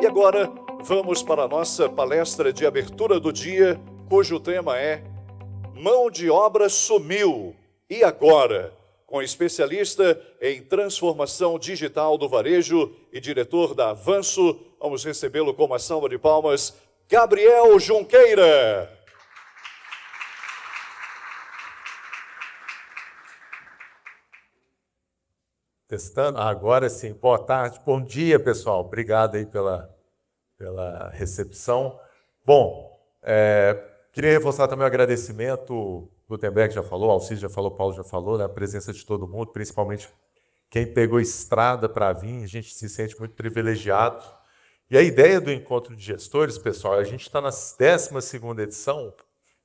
E agora, vamos para a nossa palestra de abertura do dia, cujo tema é Mão de Obra Sumiu. E agora? Com especialista em transformação digital do varejo e diretor da Avanço, vamos recebê-lo com uma salva de palmas, Gabriel Junqueira. Testando? Agora sim. Boa tarde, bom dia, pessoal. Obrigado aí pela recepção. Bom, queria reforçar também o agradecimento, o Gutenberg já falou, o Alcides já falou, o Paulo já falou, né, a presença de todo mundo, principalmente quem pegou estrada para vir, a gente se sente muito privilegiado. E a ideia do Encontro de Gestores, pessoal, a gente está na 12ª edição,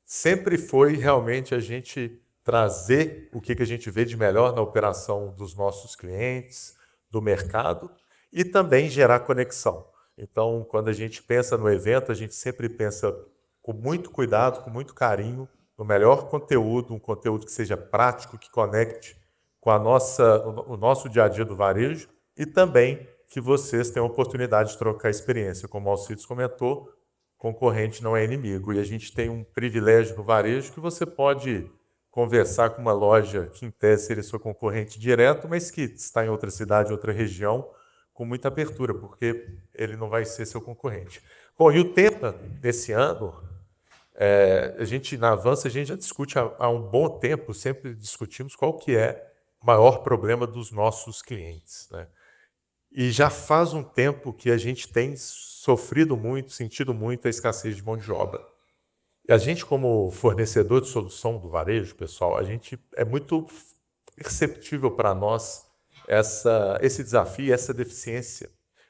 sempre foi realmente a gente trazer o que a gente vê de melhor na operação dos nossos clientes, do mercado, e também gerar conexão. Então, quando a gente pensa no evento, a gente sempre pensa com muito cuidado, com muito carinho, no melhor conteúdo, um conteúdo que seja prático, que conecte com o nosso dia a dia do varejo, e também que vocês tenham a oportunidade de trocar experiência. Como o Alcides comentou, concorrente não é inimigo. E a gente tem um privilégio no varejo que você pode conversar com uma loja que, em tese, seria sua concorrente direto, mas que está em outra cidade, outra região, com muita abertura, porque ele não vai ser seu concorrente. Bom, e o tema desse ano, a gente, na Avança, a gente já discute há um bom tempo, sempre discutimos qual que é o maior problema dos nossos clientes, né? E já faz um tempo que a gente tem sofrido muito, sentido muito a escassez de mão de obra. E a gente, como fornecedor de solução do varejo, pessoal, a gente é muito perceptível para nós esse desafio, essa deficiência.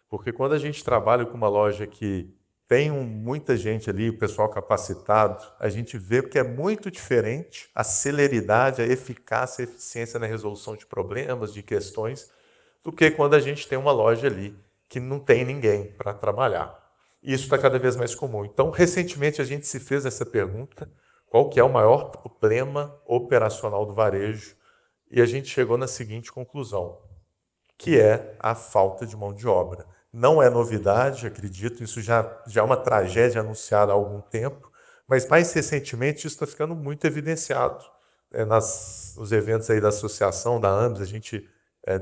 Porque quando a gente trabalha com uma loja que tem muita gente ali, o pessoal capacitado, a gente vê que é muito diferente a celeridade, a eficácia, a eficiência na resolução de problemas, de questões, do que quando a gente tem uma loja ali que não tem ninguém para trabalhar. E isso está cada vez mais comum. Então, recentemente, a gente se fez essa pergunta, qual que é o maior problema operacional do varejo? E a gente chegou na seguinte conclusão, que é a falta de mão de obra. Não é novidade, acredito, isso já é uma tragédia anunciada há algum tempo, mas mais recentemente isso está ficando muito evidenciado. Nos eventos aí da associação, da AMBS, a gente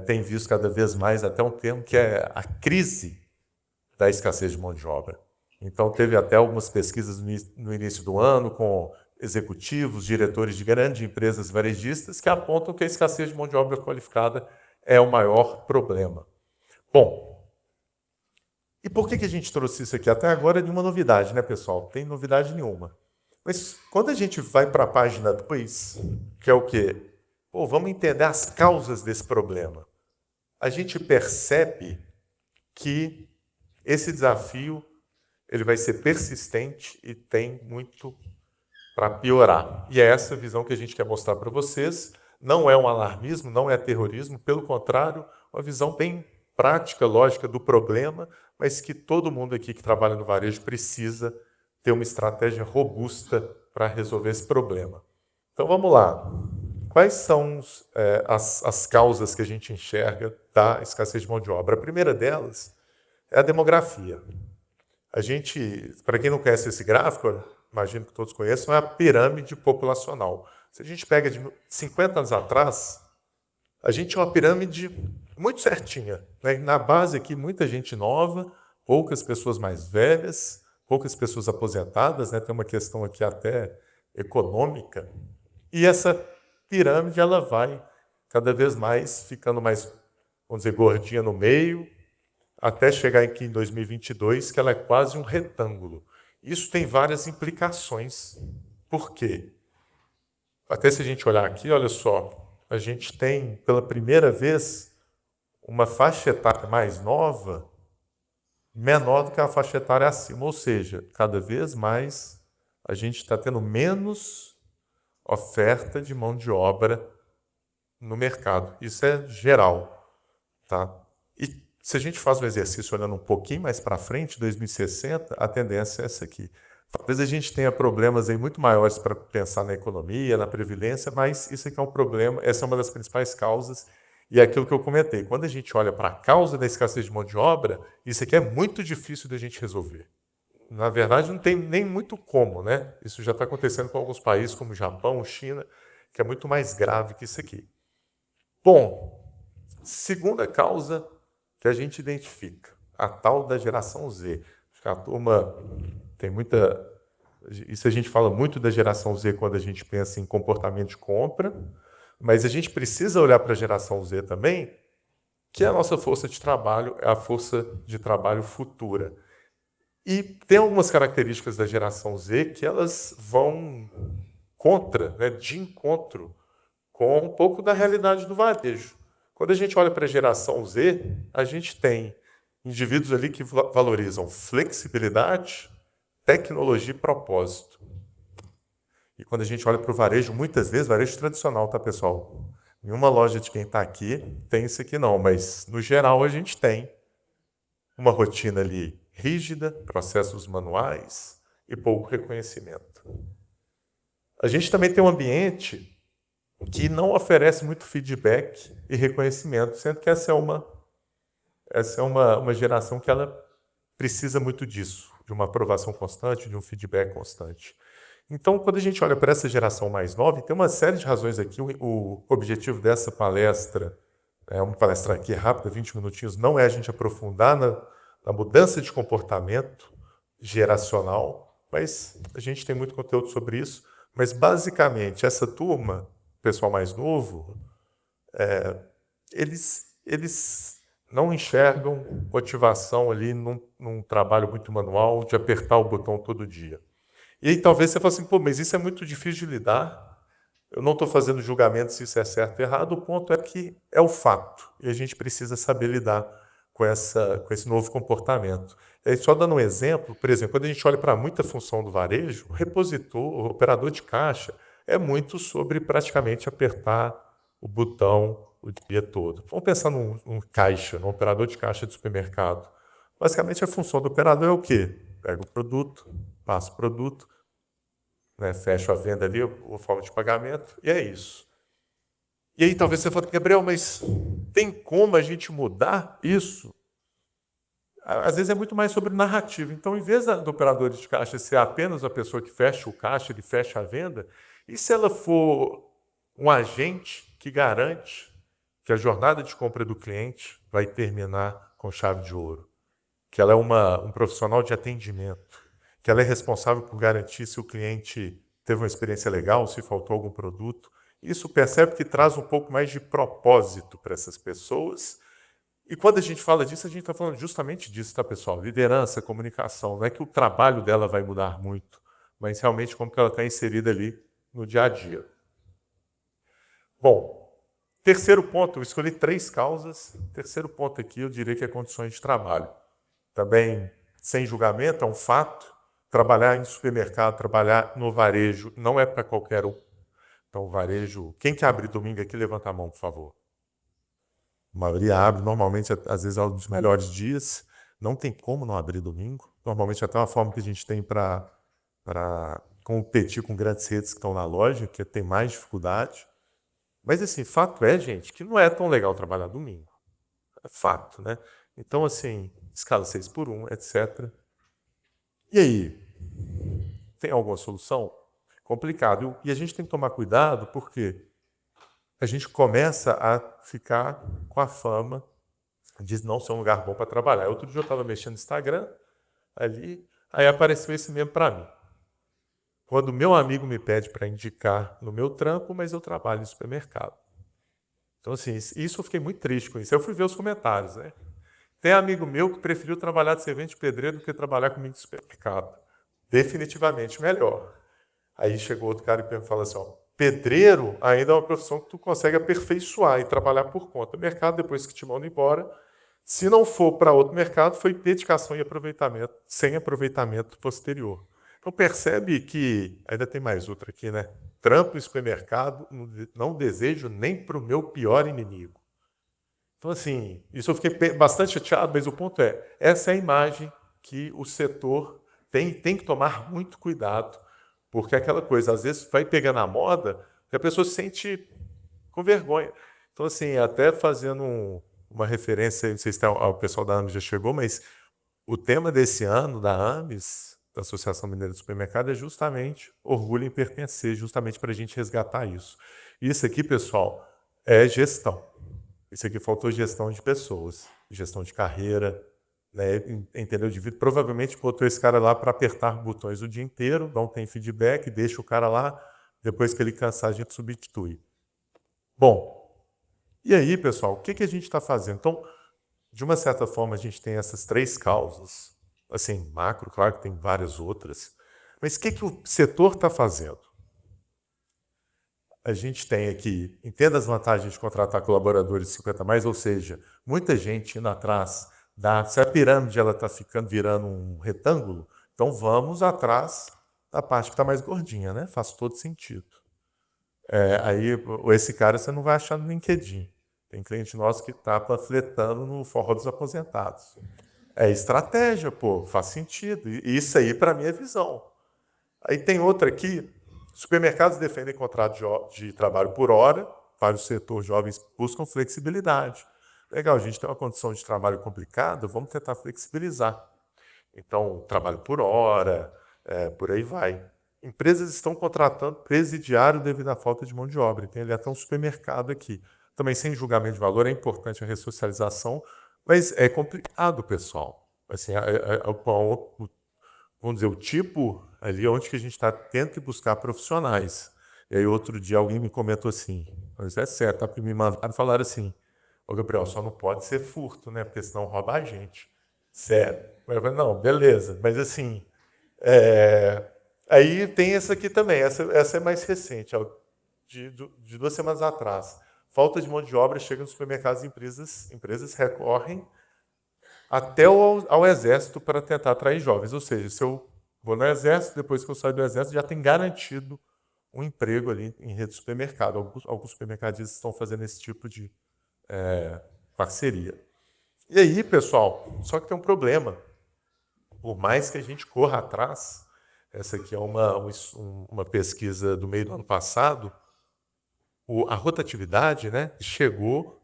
tem visto cada vez mais até um termo que é a crise da escassez de mão de obra. Então, teve até algumas pesquisas no início do ano com executivos, diretores de grandes empresas varejistas que apontam que a escassez de mão de obra qualificada é o maior problema. Bom, e por que a gente trouxe isso aqui? Até agora nenhuma novidade, né, pessoal? Não tem novidade nenhuma. Mas quando a gente vai para a página 2, que é o quê? Vamos entender as causas desse problema. A gente percebe que esse desafio ele vai ser persistente e tem muito para piorar. E é essa visão que a gente quer mostrar para vocês. Não é um alarmismo, não é terrorismo, pelo contrário, uma visão bem prática, lógica do problema, mas que todo mundo aqui que trabalha no varejo precisa ter uma estratégia robusta para resolver esse problema. Então vamos lá. Quais são as causas que a gente enxerga da escassez de mão de obra? A primeira delas é a demografia. A gente, para quem não conhece esse gráfico, imagino que todos conheçam, é a pirâmide populacional. Se a gente pega de 50 anos atrás, a gente tinha uma pirâmide muito certinha, né? Na base aqui, muita gente nova, poucas pessoas mais velhas, poucas pessoas aposentadas, né? Tem uma questão aqui até econômica. E essa pirâmide ela vai cada vez mais ficando mais, vamos dizer, gordinha no meio, até chegar aqui em 2022, que ela é quase um retângulo. Isso tem várias implicações. Por quê? Até se a gente olhar aqui, olha só, a gente tem, pela primeira vez, uma faixa etária mais nova, menor do que a faixa etária acima. Ou seja, cada vez mais a gente está tendo menos oferta de mão de obra no mercado. Isso é geral, tá? E se a gente faz um exercício olhando um pouquinho mais para frente, 2060, a tendência é essa aqui. Talvez a gente tenha problemas aí muito maiores para pensar na economia, na previdência, mas isso aqui é um problema, essa é uma das principais causas E é aquilo que eu comentei, quando a gente olha para a causa da escassez de mão de obra, isso aqui é muito difícil da gente resolver. Na verdade, não tem nem muito como, né? Isso já está acontecendo com alguns países, como Japão, China, que é muito mais grave que isso aqui. Bom, segunda causa que a gente identifica, a tal da geração Z. Acho que a turma tem muita... Isso a gente fala muito da geração Z quando a gente pensa em comportamento de compra, mas a gente precisa olhar para a geração Z também, que é a nossa força de trabalho, é a força de trabalho futura. E tem algumas características da geração Z que elas vão contra, né, de encontro com um pouco da realidade do varejo. Quando a gente olha para a geração Z, a gente tem indivíduos ali que valorizam flexibilidade, tecnologia e propósito. E quando a gente olha para o varejo, muitas vezes, varejo tradicional, tá, pessoal? Nenhuma loja de quem está aqui tem isso aqui não, mas no geral a gente tem uma rotina ali rígida, processos manuais e pouco reconhecimento. A gente também tem um ambiente que não oferece muito feedback e reconhecimento, sendo que essa é uma geração que ela precisa muito disso, de uma aprovação constante, de um feedback constante. Então, quando a gente olha para essa geração mais nova, tem uma série de razões aqui. O objetivo dessa palestra, é uma palestra aqui rápida, 20 minutinhos, não é a gente aprofundar na mudança de comportamento geracional, mas a gente tem muito conteúdo sobre isso. Mas, basicamente, essa turma, pessoal mais novo, eles não enxergam motivação ali num trabalho muito manual, de apertar o botão todo dia. E aí talvez você fale assim, pô, mas isso é muito difícil de lidar, eu não estou fazendo julgamento se isso é certo ou errado, o ponto é que é o fato, e a gente precisa saber lidar com esse novo comportamento. E aí, só dando um exemplo, por exemplo, quando a gente olha para muita função do varejo, o repositor, o operador de caixa, é muito sobre praticamente apertar o botão o dia todo. Vamos pensar num caixa, num operador de caixa de supermercado. Basicamente, a função do operador é o quê? Pega o produto, passa o produto, né, fecha a venda ali, a forma de pagamento, e é isso. E aí talvez você fale, Gabriel, mas tem como a gente mudar isso? Às vezes é muito mais sobre narrativa. Então, em vez do operador de caixa ser apenas a pessoa que fecha o caixa, ele fecha a venda, e se ela for um agente que garante que a jornada de compra do cliente vai terminar com chave de ouro? Que ela é um profissional de atendimento, que ela é responsável por garantir se o cliente teve uma experiência legal, se faltou algum produto. Isso percebe que traz um pouco mais de propósito para essas pessoas. E quando a gente fala disso, a gente está falando justamente disso, tá, pessoal? Liderança, comunicação. Não é que o trabalho dela vai mudar muito, mas realmente como que ela está inserida ali no dia a dia. Bom, terceiro ponto, eu escolhi 3 causas. Terceiro ponto aqui, eu diria que é condições de trabalho. Também, sem julgamento, é um fato. Trabalhar em supermercado, trabalhar no varejo, não é para qualquer um. Então, o varejo... Quem que abre domingo aqui, levanta a mão, por favor. A maioria abre, normalmente, às vezes, é um dos melhores dias. Não tem como não abrir domingo. Normalmente, até uma forma que a gente tem para competir com grandes redes que estão na loja, que tem mais dificuldade. Mas, assim, fato é, gente, que não é tão legal trabalhar domingo. É fato, né? Então, assim, escala 6x1, etc. E aí? Tem alguma solução? Complicado. E a gente tem que tomar cuidado porque a gente começa a ficar com a fama de não ser um lugar bom para trabalhar. Outro dia eu estava mexendo no Instagram, ali, aí apareceu esse mesmo para mim. Quando meu amigo me pede para indicar no meu trampo, mas eu trabalho em supermercado. Então, assim, isso eu fiquei muito triste com isso. Eu fui ver os comentários, né? Tem amigo meu que preferiu trabalhar de servente de pedreiro do que trabalhar comigo em supermercado. Definitivamente melhor. Aí chegou outro cara e falou assim, ó, pedreiro ainda é uma profissão que tu consegue aperfeiçoar e trabalhar por conta. Mercado, depois que te mandam embora, se não for para outro mercado, foi dedicação e aproveitamento, sem aproveitamento posterior. Então percebe que, ainda tem mais outra aqui, né? Trampo em supermercado, não desejo nem para o meu pior inimigo. Então, assim, isso eu fiquei bastante chateado, mas o ponto é, essa é a imagem que o setor tem que tomar muito cuidado, porque é aquela coisa, às vezes vai pegando a moda e a pessoa se sente com vergonha. Então, assim, até fazendo uma referência, não sei se o pessoal da AMES já chegou, mas o tema desse ano da AMES, da Associação Mineira de Supermercado, é justamente orgulho em pertencer, justamente para a gente resgatar isso. Isso aqui, pessoal, é gestão. Isso aqui faltou gestão de pessoas, gestão de carreira, né? Entendeu? De vida. Provavelmente botou esse cara lá para apertar botões o dia inteiro, não tem feedback, deixa o cara lá, depois que ele cansar, a gente substitui. Bom, e aí, pessoal, o que a gente está fazendo? Então, de uma certa forma, a gente tem essas 3 causas, assim, macro, claro que tem várias outras, mas o que o setor está fazendo? A gente tem aqui, entenda as vantagens de contratar colaboradores de 50 mais, ou seja, muita gente indo atrás se a pirâmide ela está virando um retângulo, então vamos atrás da parte que está mais gordinha, né? Faz todo sentido. Aí, esse cara você não vai achar no LinkedIn. Tem cliente nosso que está panfletando no Forró dos Aposentados. É estratégia, pô, faz sentido. E isso aí, para mim, é visão. Aí tem outra aqui, supermercados defendem contrato de trabalho por hora, para o setor jovens buscam flexibilidade. Legal, a gente tem uma condição de trabalho complicada, vamos tentar flexibilizar. Então, trabalho por hora, por aí vai. Empresas estão contratando presidiário devido à falta de mão de obra. Tem ali até um supermercado aqui. Também sem julgamento de valor, é importante a ressocialização, mas é complicado, pessoal. Assim, vamos dizer, o tipo ali onde que a gente está tenta buscar profissionais. E aí outro dia alguém me comentou assim, mas é certo, tá? Me mandaram falar assim, ô Gabriel, só não pode ser furto, né? Porque senão rouba a gente. Sério. Eu falei, não, beleza, mas assim, aí tem essa aqui também, essa é mais recente, de 2 semanas atrás. Falta de mão de obra chega nos supermercados e empresas recorrem até ao Exército para tentar atrair jovens. Ou seja, se eu vou no Exército, depois que eu saio do Exército, já tem garantido um emprego ali em rede de supermercado. Alguns supermercadistas estão fazendo esse tipo de parceria. E aí, pessoal, só que tem um problema. Por mais que a gente corra atrás, essa aqui é uma pesquisa do meio do ano passado, a rotatividade, né, chegou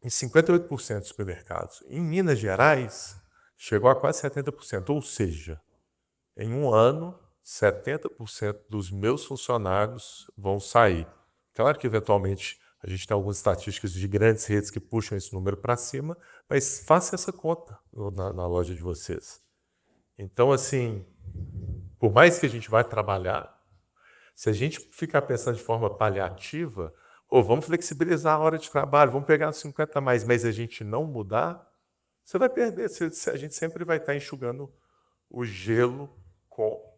em 58% dos supermercados. Em Minas Gerais, chegou a quase 70%. Ou seja, em um ano, 70% dos meus funcionários vão sair. Claro que, eventualmente, a gente tem algumas estatísticas de grandes redes que puxam esse número para cima, mas faça essa conta na loja de vocês. Então, assim, por mais que a gente vai trabalhar, se a gente ficar pensando de forma paliativa, ou vamos flexibilizar a hora de trabalho, vamos pegar 50 a mais, mas a gente não mudar, você vai perder. A gente sempre vai estar enxugando o gelo,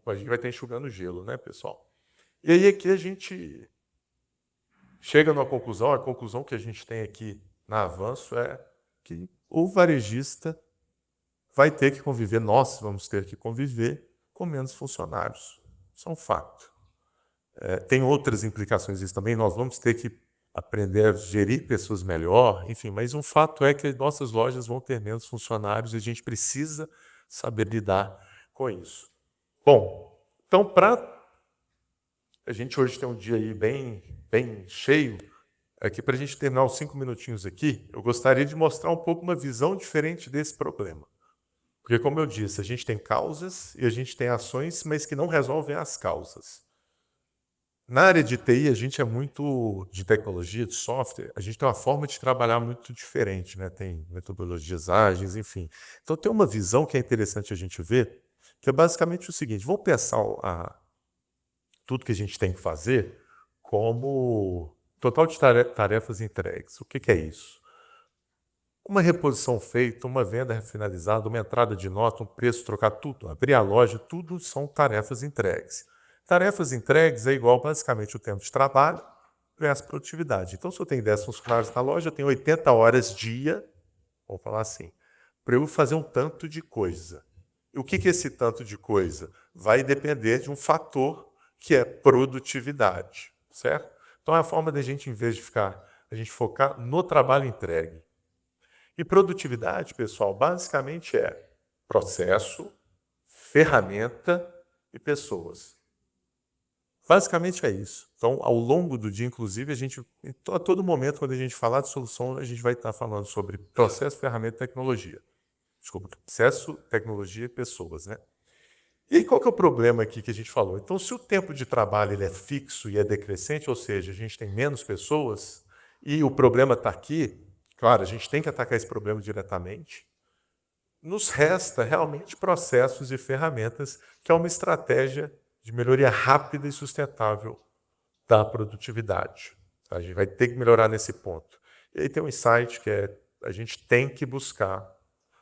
a gente vai estar enxugando o gelo, né, pessoal? E aí aqui a gente chega numa conclusão, a conclusão que a gente tem aqui na Avanço é que o varejista vai ter que conviver, nós vamos ter que conviver com menos funcionários. Isso é um fato. Tem outras implicações disso também, nós vamos ter que aprender a gerir pessoas melhor, enfim, mas um fato é que nossas lojas vão ter menos funcionários e a gente precisa saber lidar com isso. Bom, então a gente hoje tem um dia aí bem cheio, aqui para a gente terminar os 5 minutinhos aqui, eu gostaria de mostrar um pouco uma visão diferente desse problema. Porque, como eu disse, a gente tem causas e a gente tem ações, mas que não resolvem as causas. Na área de TI, a gente é muito de tecnologia, de software, a gente tem uma forma de trabalhar muito diferente, né? Tem metodologias ágeis, enfim. Então, tem uma visão que é interessante a gente ver, que é basicamente o seguinte, vamos pensar tudo que a gente tem que fazer como total de tarefas entregues. O que é isso? Uma reposição feita, uma venda finalizada, uma entrada de nota, um preço trocado, tudo, abrir a loja, tudo são tarefas entregues. Tarefas entregues é igual basicamente o tempo de trabalho versus produtividade. Então, se eu tenho 10 funcionários na loja, eu tenho 80 horas dia, vamos falar assim, para eu fazer um tanto de coisa. E o que é esse tanto de coisa? Vai depender de um fator que é produtividade, certo? Então, é a forma da gente, em vez de a gente focar no trabalho entregue. E produtividade, pessoal, basicamente é processo, ferramenta e pessoas. Basicamente é isso. Então, ao longo do dia, inclusive, a todo momento, quando a gente falar de solução, a gente vai estar falando sobre processo, ferramenta e tecnologia. Desculpa, processo, tecnologia e pessoas, né? E aí, qual que é o problema aqui que a gente falou? Então, se o tempo de trabalho ele é fixo e é decrescente, ou seja, a gente tem menos pessoas, e o problema está aqui, claro, a gente tem que atacar esse problema diretamente, nos resta realmente processos e ferramentas, que é uma estratégia de melhoria rápida e sustentável da produtividade. A gente vai ter que melhorar nesse ponto. E aí tem um insight que é, a gente tem que buscar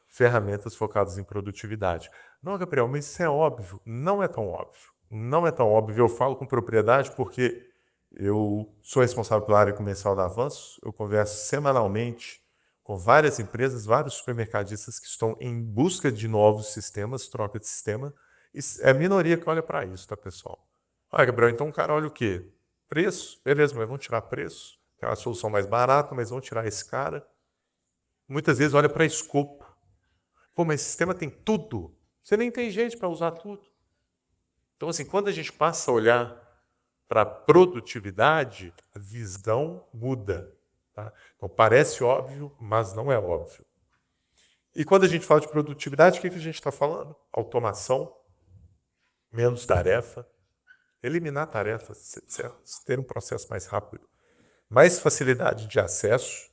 ferramentas focadas em produtividade. Não, Gabriel, mas isso é óbvio. Não é tão óbvio. Não é tão óbvio. Eu falo com propriedade porque eu sou responsável pela área comercial da Avanço, eu converso semanalmente com várias empresas, vários supermercadistas que estão em busca de novos sistemas, troca de sistema, e é a minoria que olha para isso, tá, pessoal? Ah, Gabriel, então o cara olha o quê? Preço? Beleza, mas vamos tirar preço. Tem uma solução mais barata, mas vamos tirar esse cara. Muitas vezes olha para escopo. Pô, mas esse sistema tem tudo. Você nem tem gente para usar tudo. Então, assim, quando a gente passa a olhar para a produtividade, a visão muda. Tá? Então, parece óbvio, mas não é óbvio. E quando a gente fala de produtividade, o que a gente está falando? Automação, menos tarefa, eliminar tarefas, ter um processo mais rápido, mais facilidade de acesso.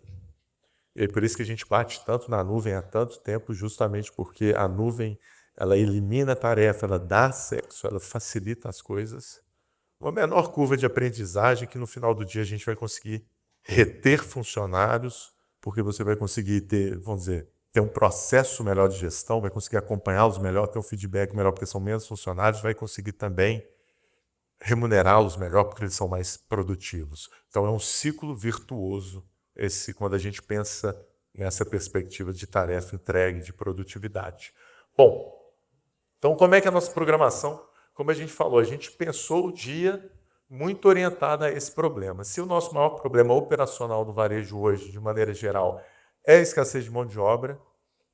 E é por isso que a gente bate tanto na nuvem há tanto tempo, justamente porque a nuvem ela elimina a tarefa, ela dá acesso, ela facilita as coisas. Uma menor curva de aprendizagem que no final do dia a gente vai conseguir reter funcionários, porque você vai conseguir ter, vamos dizer, ter um processo melhor de gestão, vai conseguir acompanhá-los melhor, ter um feedback melhor, porque são menos funcionários, vai conseguir também remunerá-los melhor, porque eles são mais produtivos. Então é um ciclo virtuoso esse quando a gente pensa nessa perspectiva de tarefa entregue, de produtividade. Bom, então como é que é a nossa programação? Como a gente falou, a gente pensou o dia muito orientado a esse problema. Se o nosso maior problema operacional do varejo hoje, de maneira geral, é a escassez de mão de obra,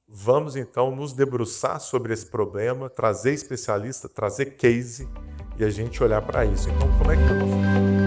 vamos então nos debruçar sobre esse problema, trazer especialista, trazer case e a gente olhar para isso. Então, como é que é o nosso